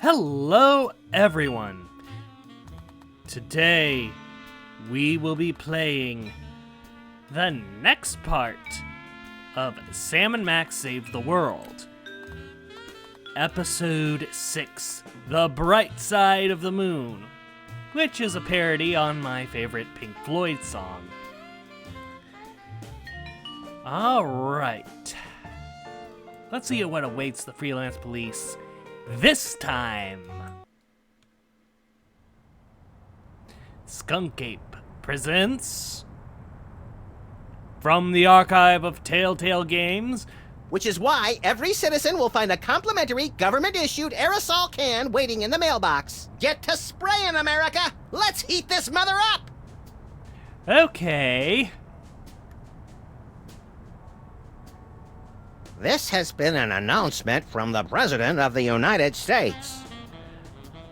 Hello, everyone. Today, we will be playing the next part of Sam and Max Save the World. Episode 6, The Bright Side of the Moon, which is a parody on my favorite Pink Floyd song. Alright. Let's see what awaits the Freelance Police this time. Skunk Ape presents from the archive of Telltale Games, which is why every citizen will find a complimentary government-issued aerosol can waiting in the mailbox. Get to spraying, America! Let's heat this mother up! Okay. This has been an announcement from the President of the United States.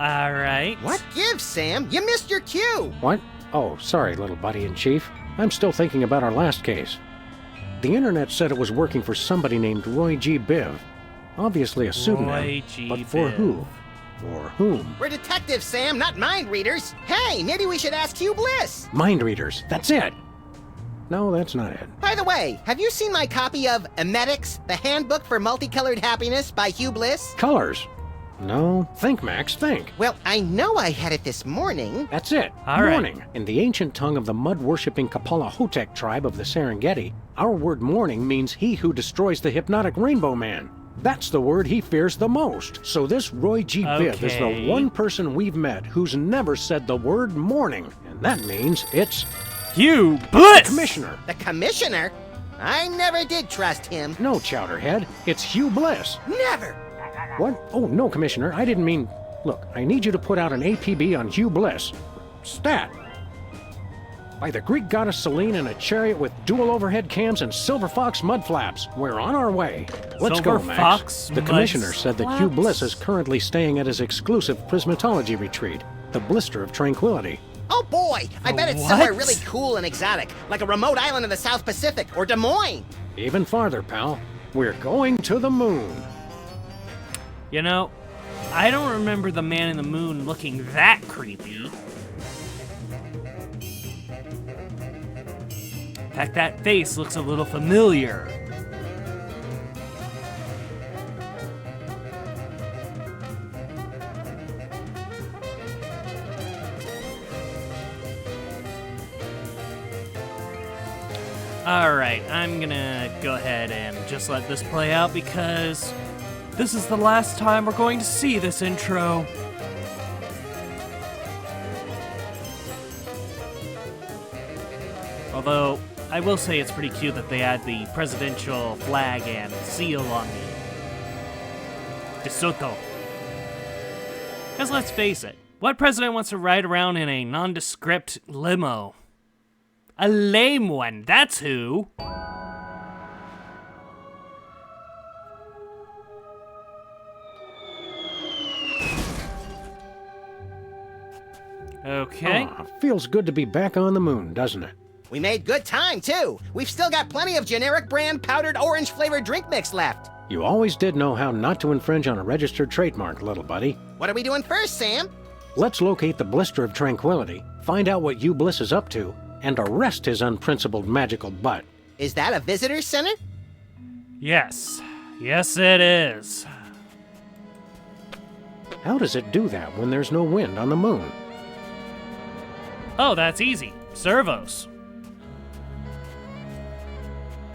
Alright. What gives, Sam? You missed your cue! What? Oh, sorry, little buddy-in-chief. I'm still thinking about our last case. The internet said it was working for somebody named Roy G. Biv. Obviously a pseudonym, Roy G. but for Biv. who? Or whom? We're detectives, Sam, not mind readers. Hey, maybe we should ask Hugh Bliss. Mind readers, that's it! No, that's not it. By the way, have you seen my copy of Emetics, the Handbook for Multicolored Happiness by Hugh Bliss? Colors? No. Think, Max, think. Well, I know I had it this morning. That's it. All right. Morning. In the ancient tongue of the mud-worshipping Kapala Hotep tribe of the Serengeti, our word morning means he who destroys the hypnotic rainbow man. That's the word he fears the most. So this Roy G. Biv is Okay. the one person we've met who's never said the word morning. And that means it's Hugh Bliss! Commissioner. The Commissioner? I never did trust him. No, Chowderhead. It's Hugh Bliss. Never! What? Oh, no, Commissioner. I didn't mean... Look, I need you to put out an APB on Hugh Bliss. Stat. By the Greek goddess Selene in a chariot with dual overhead cams and silver fox mud flaps. We're on our way. Let's Silver go, Max. fox The mud Commissioner said that Hugh flaps? Bliss is currently staying at his exclusive prismatology retreat, the Blister of Tranquility. Oh boy, I bet it's What? somewhere really cool and exotic, like a remote island in the South Pacific or Des Moines. Even farther, pal. We're going to the moon. You know, I don't remember the man in the moon looking that creepy. In fact, that face looks a little familiar. Alright, I'm gonna go ahead and just let this play out because this is the last time we're going to see this intro. Although, I will say it's pretty cute that they add the presidential flag and seal on the DeSoto. Because let's face it, what president wants to ride around in a nondescript limo? A lame one, that's who! Okay. Ah, feels good to be back on the moon, doesn't it? We made good time, too. We've still got plenty of generic brand powdered orange flavored drink mix left. You always did know how not to infringe on a registered trademark, little buddy. What are we doing first, Sam? Let's locate the Blister of Tranquility, find out what Hugh Bliss is up to, and arrest his unprincipled magical butt. Is that a visitor center? Yes. Yes, it is. How does it do that when there's no wind on the moon? Oh, that's easy. Servos.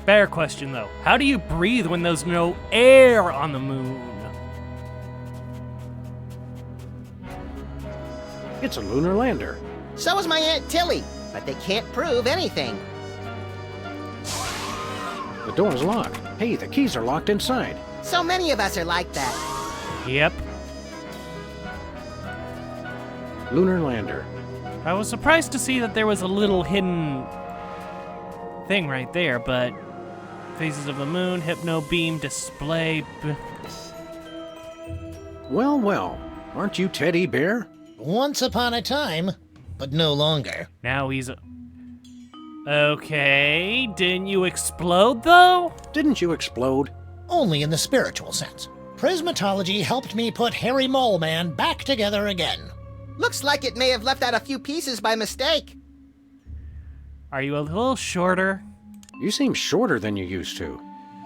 Fair question, though. How do you breathe when there's no air on the moon? It's a lunar lander. So is my Aunt Tilly, but they can't prove anything. The door's locked. Hey, the keys are locked inside. So many of us are like that. Yep. Lunar lander. I was surprised to see that there was a little hidden thing right there, but phases of the moon, hypno beam, display. Well, well. Aren't you Teddy Bear? Once upon a time, but no longer. Now he's Okay, didn't you explode though? Didn't you explode? Only in the spiritual sense. Prismatology helped me put Harry Mole Man back together again. Looks like it may have left out a few pieces by mistake. Are you a little shorter? You seem shorter than you used to.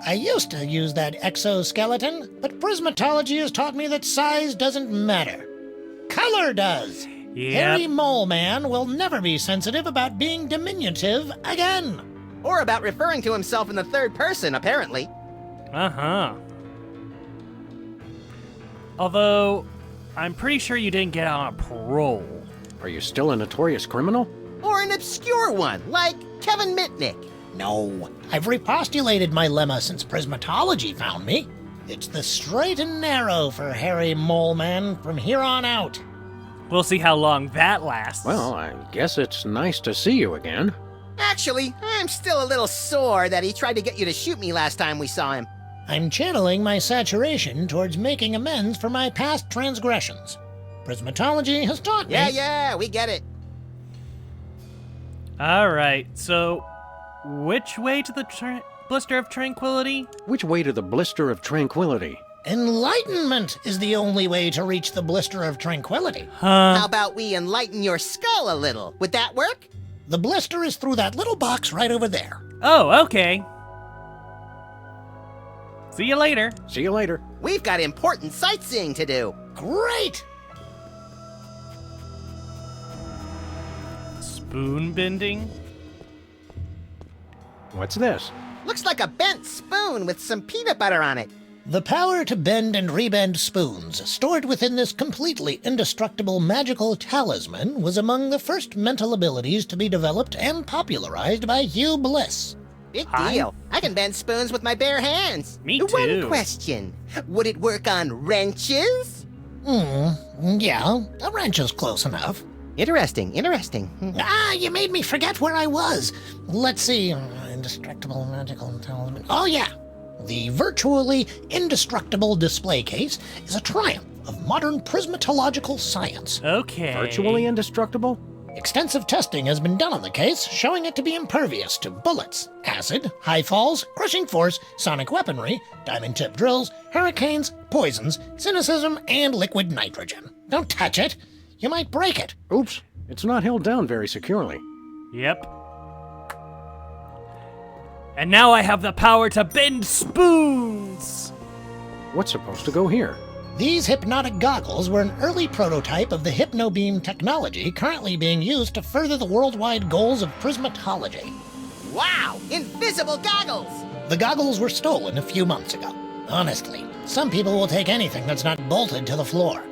I used to use that exoskeleton, but Prismatology has taught me that size doesn't matter. Color does. Harry Mole Man will never be sensitive about being diminutive again. Or about referring to himself in the third person, apparently. Uh-huh. Although, I'm pretty sure you didn't get out on parole. Are you still a notorious criminal? Or an obscure one, like Kevin Mitnick. No, I've repostulated my lemma since Prismatology found me. It's the straight and narrow for Harry Mole Man from here on out. We'll see how long that lasts. Well, I guess it's nice to see you again. Actually, I'm still a little sore that he tried to get you to shoot me last time we saw him. I'm channeling my saturation towards making amends for my past transgressions. Prismatology has taught me... Yeah, we get it. Alright, so which way to the Blister of Tranquility? Which way to the Blister of Tranquility? Enlightenment is the only way to reach the Blister of Tranquility. How about we enlighten your skull a little? Would that work? The blister is through that little box right over there. Oh, okay. See you later. See you later. We've got important sightseeing to do. Great! Spoon bending? What's this? Looks like a bent spoon with some peanut butter on it. The power to bend and rebend spoons, stored within this completely indestructible magical talisman, was among the first mental abilities to be developed and popularized by Hugh Bliss. Big deal. I can bend spoons with my bare hands. Me too. One question. Would it work on wrenches? Yeah, a wrench is close enough. Interesting. You made me forget where I was. Let's see. Indestructible magical talisman. Oh, yeah. The virtually indestructible display case is a triumph of modern prismatological science. Okay. Virtually indestructible? Extensive testing has been done on the case, showing it to be impervious to bullets, acid, high falls, crushing force, sonic weaponry, diamond-tipped drills, hurricanes, poisons, cynicism, and liquid nitrogen. Don't touch it. You might break it. Oops, it's not held down very securely. Yep. And now I have the power to bend spoons! What's supposed to go here? These hypnotic goggles were an early prototype of the hypnobeam technology currently being used to further the worldwide goals of prismatology. Wow! Invisible goggles! The goggles were stolen a few months ago. Honestly, some people will take anything that's not bolted to the floor.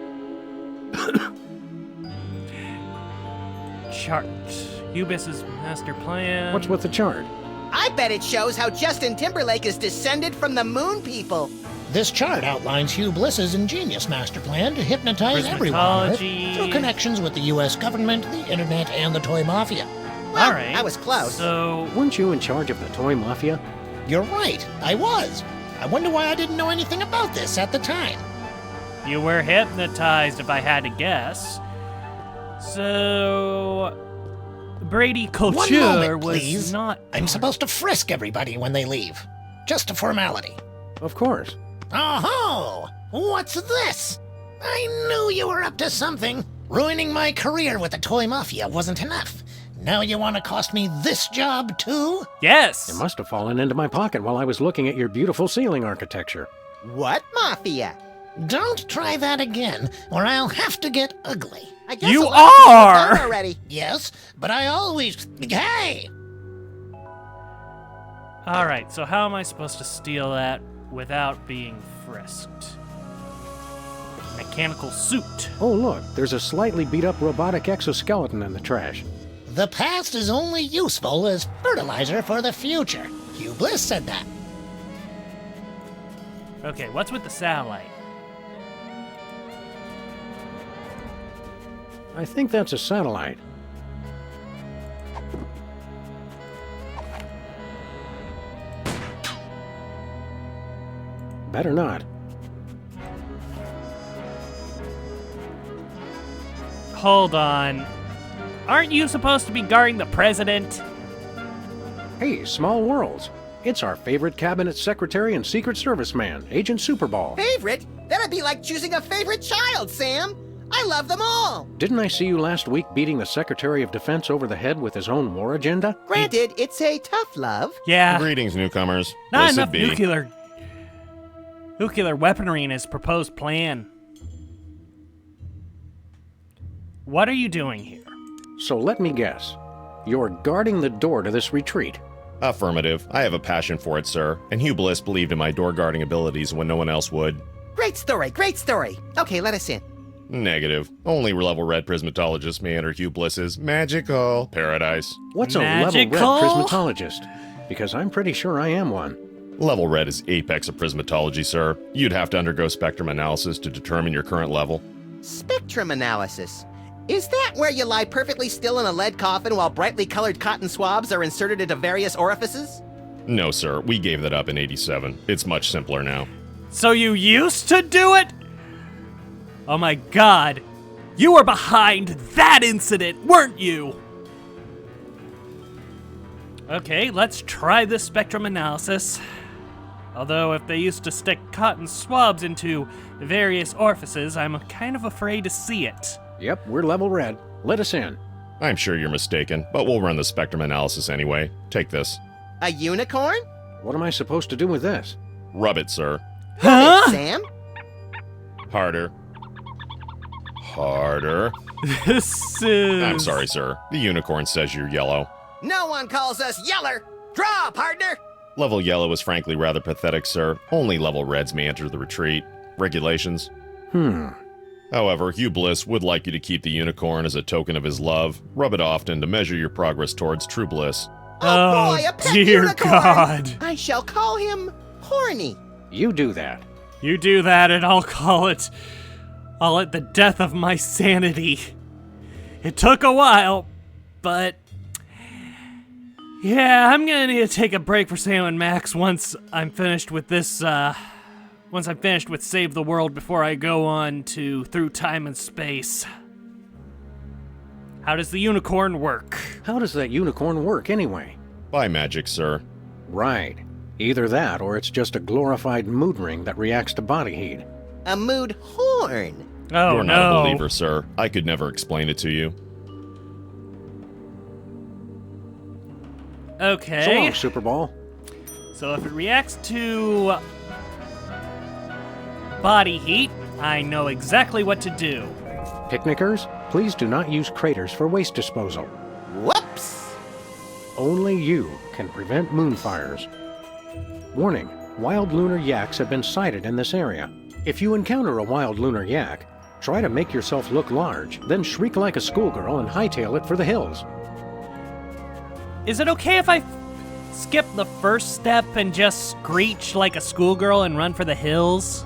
Chart. Hubis's master plan. What's with the chart? I bet it shows how Justin Timberlake is descended from the moon people. This chart outlines Hugh Bliss's ingenious master plan to hypnotize everyone on Earth through connections with the U.S. government, the internet, and the toy mafia. Well, Alright. I was close. So, Weren't you in charge of the toy mafia? You're right, I was. I wonder why I didn't know anything about this at the time. you were hypnotized if I had to guess. So, Brady One Couture moment, was please. not... I'm supposed to frisk everybody when they leave. Just a formality. Of course. Oh-ho! What's this? I knew you were up to something. Ruining my career with the toy mafia wasn't enough. Now you want to cost me this job, too? Yes! It must have fallen into my pocket while I was looking at your beautiful ceiling architecture. What mafia? Don't try that again, or I'll have to get ugly. I guess You a lot of people are! have done already. Yes, but I always... Hey! Alright, so how am I supposed to steal that without being frisked? Mechanical suit. Oh, look, there's a slightly beat-up robotic exoskeleton in the trash. The past is only useful as fertilizer for the future. Hugh Bliss said that. Okay, what's with the satellite? I think that's a satellite. Better not. Hold on. Aren't you supposed to be guarding the president? Hey, small worlds. It's our favorite cabinet secretary and Secret Service man, Agent Superball. Favorite? That'd be like choosing a favorite child, Sam. I love them all. Didn't I see you last week beating the Secretary of Defense over the head with his own war agenda? Granted, it's a tough love. Yeah, Greetings, newcomers. not This enough would be nuclear weaponry in his proposed plan. What are you doing here? So let me guess. You're guarding the door to this retreat. affirmative. I have a passion for it, sir, and Hugh Bliss believed in my door guarding abilities when no one else would. Great story, great story. Okay, let us in. Negative. Only level red prismatologists may enter Hugh Bliss's magical paradise. What's a level Magical? red prismatologist? Because I'm pretty sure I am one. Level red is apex of prismatology, sir. You'd have to undergo spectrum analysis to determine your current level. Spectrum analysis. Is that where you lie perfectly still in a lead coffin while brightly colored cotton swabs are inserted into various orifices? No, sir. We gave that up in 87. It's much simpler now. So you used to do it? Oh my god. You were behind that incident, weren't you? Okay, let's try this spectrum analysis. Although if they used to stick cotton swabs into various orifices, I'm kind of afraid to see it. Yep, we're level red. Let us in. I'm sure you're mistaken, but we'll run the spectrum analysis anyway. Take this. A unicorn? What am I supposed to do with this? Rub it, sir. Huh? Sam? Harder. Harder. This is... I'm sorry, sir. The unicorn says you're yellow. No one calls us yeller. Draw, partner. Level yellow is frankly rather pathetic, sir. Only level reds may enter the retreat. Regulations. However, Hugh Bliss would like you to keep the unicorn as a token of his love. Rub it often to measure your progress towards true bliss. Oh boy, a pet dear unicorn. God. I shall call him Horny. You do that. You do that and I'll call it the death of my sanity. It took a while, but yeah, I'm gonna need to take a break for Sam and Max once I'm finished with this, once I'm finished with Save the World before I go on to Through Time and Space. How does the unicorn work? How does that unicorn work anyway? By magic, sir. Right. Either that or it's just a glorified mood ring that reacts to body heat. A mood horn. Oh You're no. not a believer, sir. I could never explain it to you. Okay. So long, Superball. So if it reacts to body heat, I know exactly what to do. Picnickers, please do not use craters for waste disposal. Whoops. Only you can prevent moonfires. Warning, wild lunar yaks have been sighted in this area. If you encounter a wild lunar yak, try to make yourself look large, then shriek like a schoolgirl and hightail it for the hills. Is it okay if I skip the first step and just screech like a schoolgirl and run for the hills?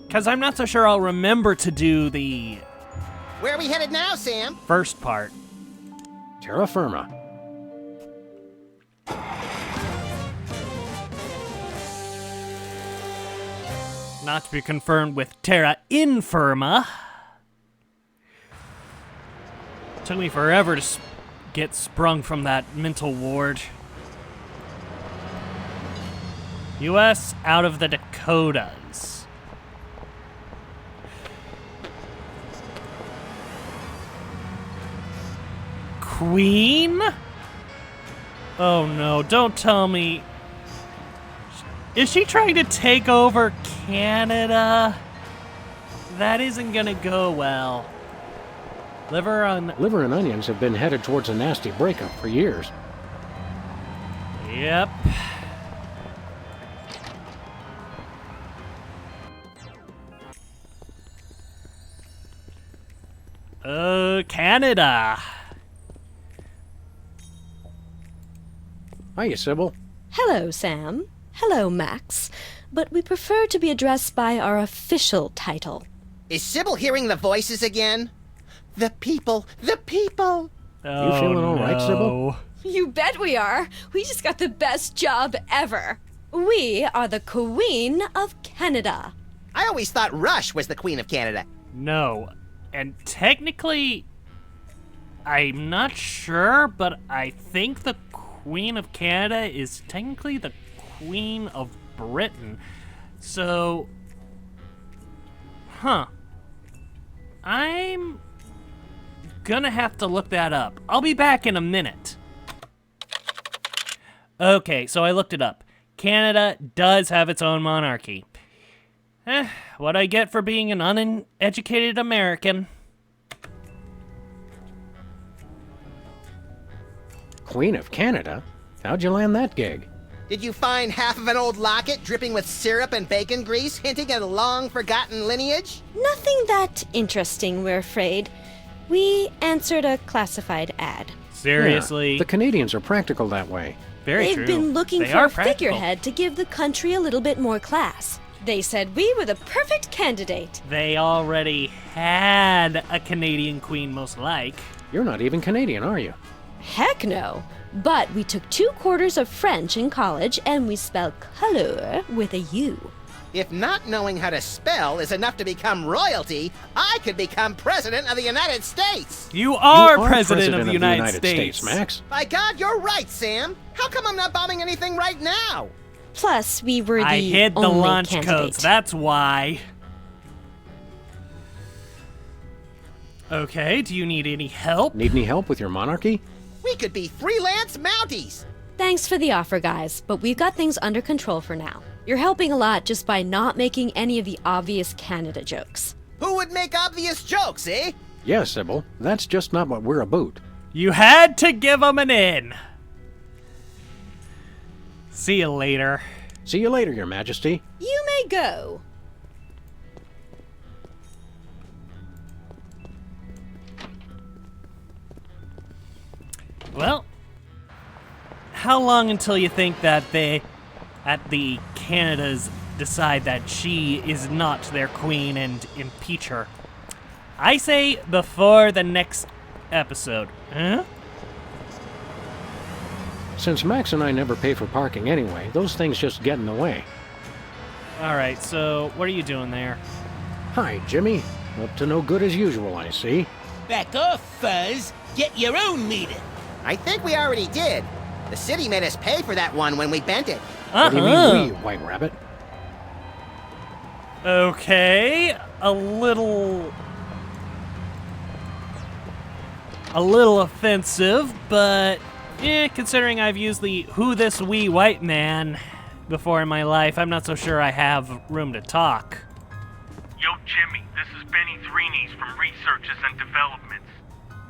Because I'm not so sure I'll remember to do the Where are we headed now, Sam? first part. Terra firma. Not to be confirmed with terra infirma. Took me forever to get sprung from that mental ward. U.S. out of the Dakotas. Queen? Oh no, don't tell me. Is she trying to take over Canada? That isn't gonna go well. Liver and Onions have been headed towards a nasty breakup for years. Yep. Canada. Hiya, Sybil. Hello, Sam. Hello, Max. But we prefer to be addressed by our official title. Is Sybil hearing the voices again? The people, the people. Oh, You feeling all right, no. Sybil? You bet we are. We just got the best job ever. We are the Queen of Canada. I always thought Rush was the Queen of Canada. No. And technically, I'm not sure, but I think the Queen of Canada is technically the Queen of Britain. So, I'm gonna have to look that up. I'll be back in a minute. Okay, so I looked it up. Canada does have its own monarchy. What I get for being an uneducated American. Queen of Canada? How'd you land that gig? Did you find half of an old locket dripping with syrup and bacon grease, hinting at a long-forgotten lineage? Nothing that interesting, we're afraid. We answered a classified ad. Seriously? Yeah, the Canadians are practical that way. Very They've true. been looking They for are a practical. figurehead to give the country a little bit more class. They said we were the perfect candidate. They already had a Canadian queen, most like. You're not even Canadian, are you? Heck no. But we took 2 quarters of French in college, and we spell color with a U. If not knowing how to spell is enough to become royalty, I could become President of the United States! You are, You are President of the United States, States. Max. By God, you're right, Sam! How come I'm not bombing anything right now? Plus, we were the I hid the only launch candidate. codes, that's why. Okay, do you need any help? Need any help with your monarchy? We could be freelance Mounties! Thanks for the offer, guys, but we've got things under control for now. You're helping a lot just by not making any of the obvious Canada jokes. Who would make obvious jokes, eh? Yes, Sybil. That's just not what we're about. You had to give him an in. See you later. See you later, Your Majesty. You may go. Well, how long until you think that the Canadas decide that she is not their queen and impeach her? I say before the next episode. Huh? Since Max and I never pay for parking anyway, those things just get in the way. Alright, so what are you doing there? Hi, Jimmy. Up to no good as usual, I see. Back off, Fuzz. Get your own meter. I think we already did. The city made us pay for that one when we bent it. What do you mean we, White Rabbit? Okay, a little offensive, but considering I've used the "who this wee white man" before in my life, I'm not so sure I have room to talk. Yo, Jimmy, this is Benny Threenies from Researches and Developments.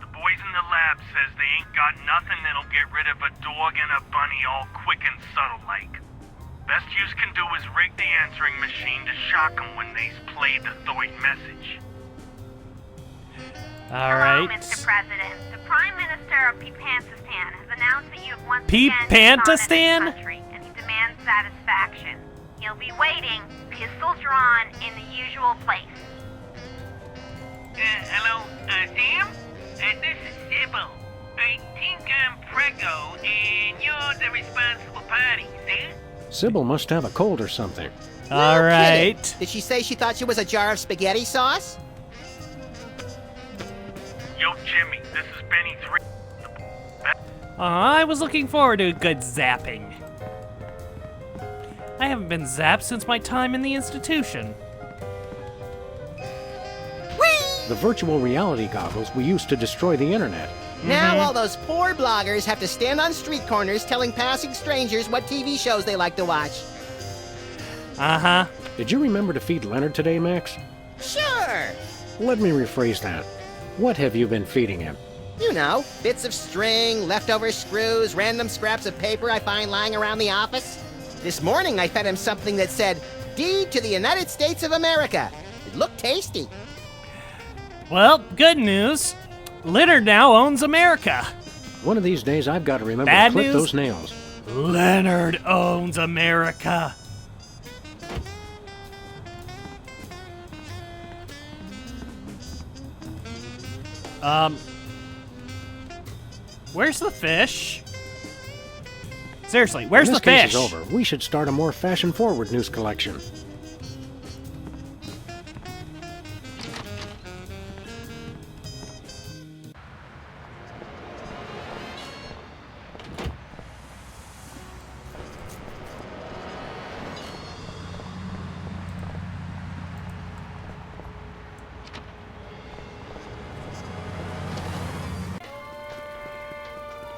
The boys in the lab says they ain't got nothing that'll get rid of a dog and a bunny all quick and subtle like. Best yous can do is rig the answering machine to shock 'em when they's played the Thoit message. Alright. Hello, Mr. President. The Prime Minister of Peepantistan has announced that you have once Peepantistan? again dishonoured his country, and he demands satisfaction. He'll be waiting, pistols drawn, in the usual place. Hello, Sam? This is Sybil. I think I'm preggo, and you're the responsible party, see? Sybil must have a cold or something. Alright. Kidding. Did she say she thought she was a jar of spaghetti sauce? Yo, Jimmy, this is Benny I was looking forward to a good zapping. I haven't been zapped since my time in the institution. The virtual reality goggles we used to destroy the internet. Now all those poor bloggers have to stand on street corners telling passing strangers what TV shows they like to watch. Uh-huh. Did you remember to feed Leonard today, Max? Sure! Let me rephrase that. What have you been feeding him? You know, bits of string, leftover screws, random scraps of paper I find lying around the office. This morning I fed him something that said, "Deed to the United States of America." It looked tasty. Well, good news. Leonard now owns America. One of these days I've got to remember Bad to clip news? those nails. Leonard owns America. Where's the fish? Seriously, where's When the this fish? case is over, we should start a more fashion-forward news collection.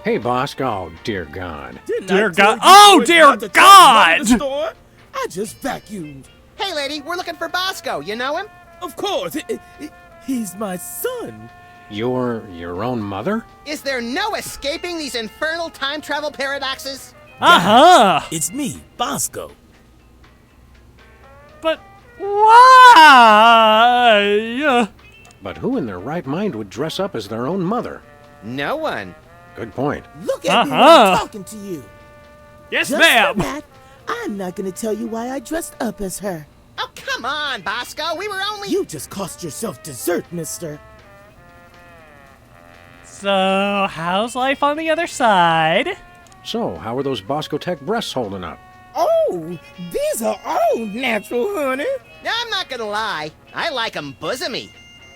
Hey, Bosco. Oh, dear God. Dear God. Oh, dear God! I just vacuumed. Hey, lady, we're looking for Bosco. You know him? Of course. He's my son. Your own mother? Is there no escaping these infernal time travel paradoxes? Uh-huh. It's me, Bosco. But why? But who in their right mind would dress up as their own mother? No one. Good point. Look at me when I'm talking to you. Yes, Just ma'am. for that, I'm not going to tell you why I dressed up as her. Oh, come on, Bosco. We were only... You just cost yourself dessert, mister. So, how's life on the other side? So, how are those Bosco Tech breasts holding up? Oh, these are all natural, honey. I'm not gonna lie. I like 'em bosomy.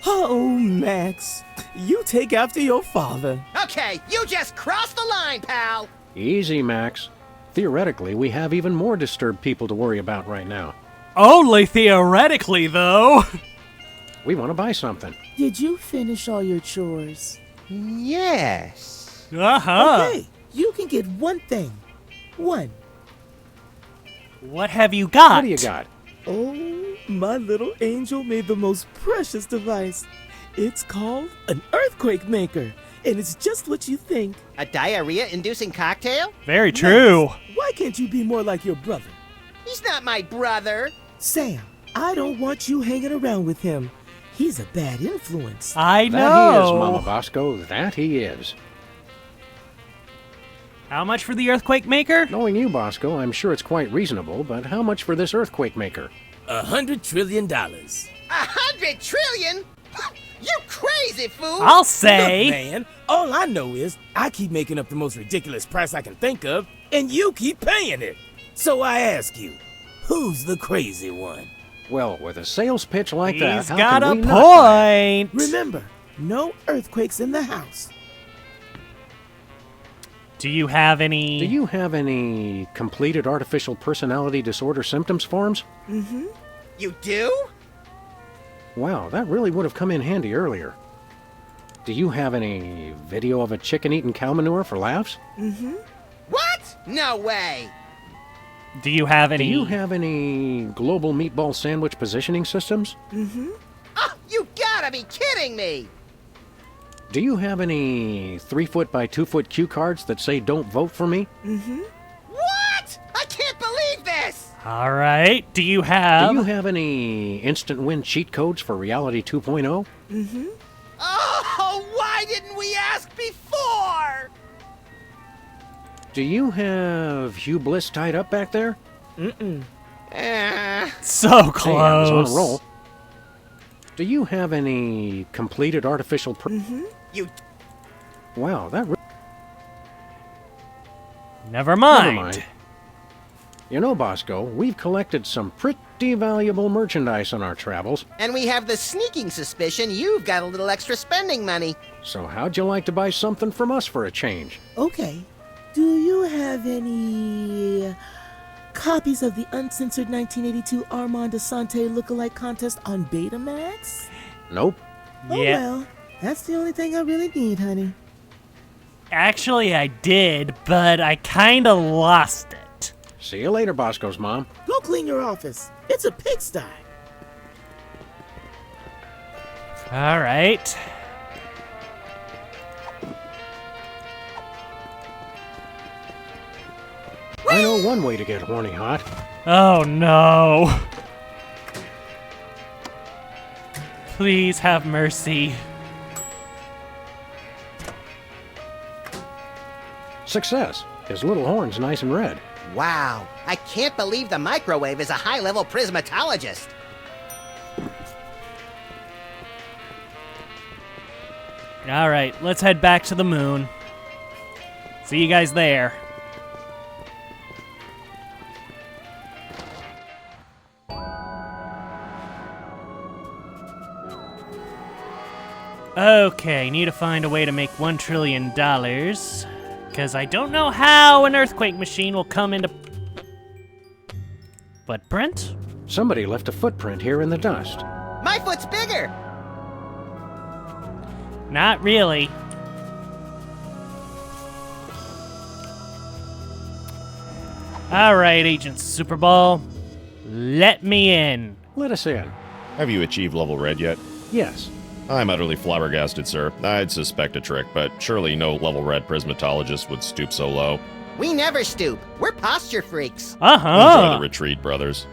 Oh, Max, you take after your father. Okay, you just crossed the line, pal. Easy, Max. Theoretically, we have even more disturbed people to worry about right now. Only theoretically, though. We want to buy something. Did you finish all your chores? Yes. Uh-huh. Okay, you can get one thing. One. What have you got? What do you got? Oh, my little angel made the most precious device. It's called an earthquake maker, and it's just what you think. A diarrhea-inducing cocktail? Very true. Max, why can't you be more like your brother? He's not my brother. Sam, I don't want you hanging around with him. He's a bad influence. I know. That he is, Mama Bosco. That he is. How much for the earthquake maker? Knowing you, Bosco, I'm sure it's quite reasonable, but how much for this earthquake maker? $100 trillion. 100 trillion? You crazy fool! I'll say. Look, man, all I know is I keep making up the most ridiculous price I can think of, and you keep paying it. So I ask you, who's the crazy one? Well, with a sales pitch like that, He's how got can a we not buy it? point. Remember, no earthquakes in the house. Do you have any... Do you have any completed artificial personality disorder symptoms forms? Mm-hmm. You do? Wow, that really would have come in handy earlier. Do you have any video of a chicken eating cow manure for laughs? Mm-hmm. What? No way. Do you have any... Do you have any global meatball sandwich positioning systems? Mm-hmm. Oh, you gotta be kidding me. Do you have any 3-foot by 2-foot cue cards that say "Don't vote for me"? Mm-hmm. What? I can't believe this. All right. Do you have... Do you have any instant win cheat codes for Reality 2.0? Mm-hmm. Oh, why didn't we ask before? Do you have Hugh Bliss tied up back there? Mm-mm. So Hey, I close. was on a roll. Do you have any completed artificial Mm-hmm. You... Wow, that Never mind. Never mind. You know, Bosco, we've collected some pretty valuable merchandise on our travels. And we have the sneaking suspicion you've got a little extra spending money. So how'd you like to buy something from us for a change? Okay. Do you have any copies of the uncensored 1982 Armand Asante lookalike contest on Betamax? Nope. Oh Yeah. well, that's the only thing I really need, honey. Actually, I did, but I kind of lost it. See you later, Bosco's mom. Go clean your office. It's a pigsty. All right. I know one way to get horny hot. Oh no. Please have mercy. Success. His little horn's nice and red. Wow, I can't believe the microwave is a high-level prismatologist. All right, let's head back to the moon. See you guys there. Okay, need to find a way to make $1 trillion. Because I don't know how an earthquake machine will come into... Footprint? Somebody left a footprint here in the dust. My foot's bigger. Not really. Alright, Agent Superball. Let me in. Let us in. Have you achieved level red yet? Yes. I'm utterly flabbergasted, sir. I'd suspect a trick, but surely no level red prismatologist would stoop so low. We never stoop. We're posture freaks. Enjoy the retreat, brothers.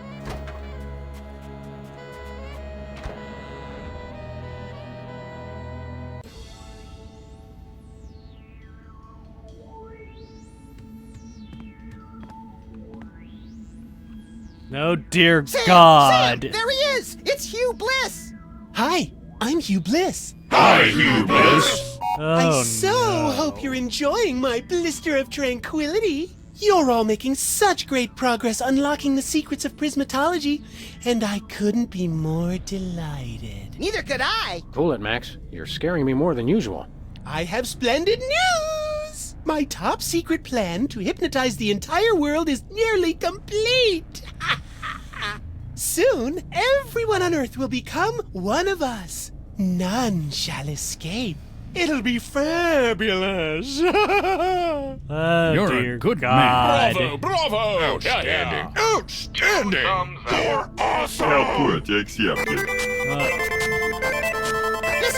Oh, dear Sam, God. Sam, there he is! It's Hugh Bliss! Hi, I'm Hugh Bliss. Hi, Hugh Bliss. Oh, I so hope you're enjoying my blister of tranquility. You're all making such great progress unlocking the secrets of prismatology, and I couldn't be more delighted. Neither could I. Cool it, Max. You're scaring me more than usual. I have splendid news! My top secret plan to hypnotize the entire world is nearly complete! Soon, everyone on Earth will become one of us. None shall escape. It'll be fabulous! Oh, You're dear a good God. man. Bravo! Outstanding. Outstanding! You're awesome. This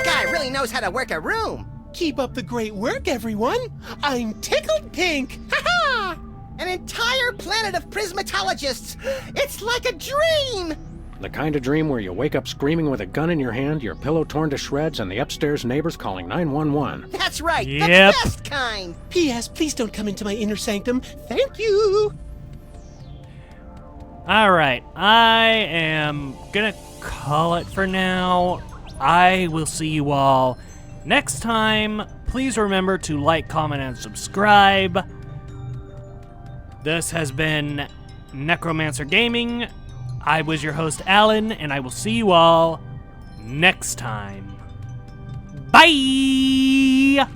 guy really knows how to work a room. Keep up the great work, everyone! I'm tickled pink! Ha-ha! An entire planet of prismatologists. It's like a dream. The kind of dream where you wake up screaming with a gun in your hand, your pillow torn to shreds, and the upstairs neighbors calling 911. That's right. Yep. The best kind. P.S. Please don't come into my inner sanctum. Thank you! Alright, I am gonna call it for now. I will see you all next time. Please remember to like, comment, and subscribe. This has been Necromancer Gaming. I was your host, Alan, and I will see you all next time. Bye!